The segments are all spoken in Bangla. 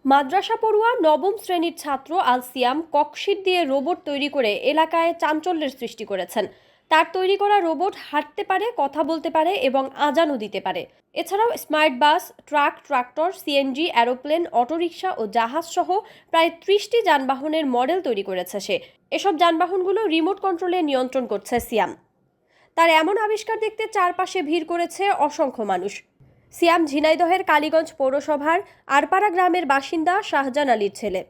মাদ্রাসা পড়ুয়া নবম শ্রেণীর ছাত্র আল সিয়াম ককশিট দিয়ে রোবট তৈরি করে এলাকায় চাঞ্চল্যের সৃষ্টি করেছেন। তার তৈরি করা রোবট হাঁটতে পারে, কথা বলতে পারে এবং আজানও দিতে পারে। এছাড়াও smart bus, truck, tractor, CNG, aeroplane, autorickshaw ও জাহাজ সহ প্রায় ৩০টি যানবাহনের মডেল তৈরি করেছে সে। এসব যানবাহনগুলো রিমোট কন্ট্রোলে নিয়ন্ত্রণ করছে সিয়াম। তার এমন আবিষ্কার দেখতে চারপাশে ভিড় করেছে অসংখ্য মানুষ। সিয়াম ঝিনাইদহের কালীগঞ্জ পৌরসভার আরপাড়া গ্রামের বাসিন্দা শাহজান আলীর ছেলে।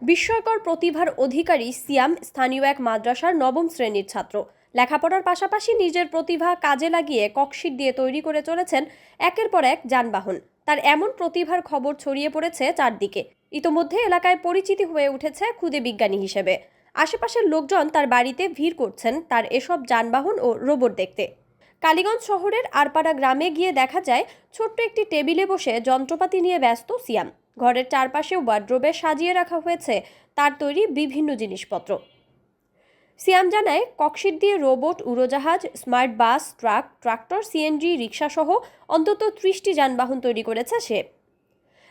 বিস্ময়কর প্রতিভার অধিকারী সিয়াম স্থানীয় এক মাদ্রাসার নবম শ্রেণীর ছাত্র। লেখাপড়ার পাশাপাশি নিজের প্রতিভা কাজে লাগিয়ে ককশিট দিয়ে তৈরি করে চলেছেন একের পর এক যানবাহন। তার এমন প্রতিভার খবর ছড়িয়ে পড়েছে চারদিকে। ইতোমধ্যে এলাকায় পরিচিতি হয়ে উঠেছে ক্ষুদে বিজ্ঞানী হিসেবে। আশেপাশের লোকজন তার বাড়িতে ভিড় করছেন তার এসব যানবাহন ও রোবট দেখতে। কালীগঞ্জ শহরের আরপাড়া গ্রামে গিয়ে দেখা যায় ছোট্ট একটি টেবিলে বসে যন্ত্রপাতি নিয়ে ব্যস্ত সিয়াম। ঘরের চারপাশেও ওয়ার্ড্রোবে সাজিয়ে রাখা হয়েছে তার তৈরি বিভিন্ন জিনিসপত্র। সিয়াম জানায়, ককশিট দিয়ে রোবট, উড়োজাহাজ, smart bus, truck, tractor, CNG, rickshaw সহ অন্তত ৩০টি যানবাহন তৈরি করেছে সে।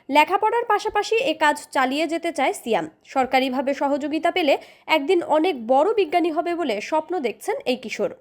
লেখাপড়ার পাশাপাশি এ কাজ চালিয়ে যেতে চায় সিয়াম। সরকারিভাবে সহযোগিতা পেলে একদিন অনেক বড় বিজ্ঞানী হবে বলে স্বপ্ন দেখছেন এই কিশোর।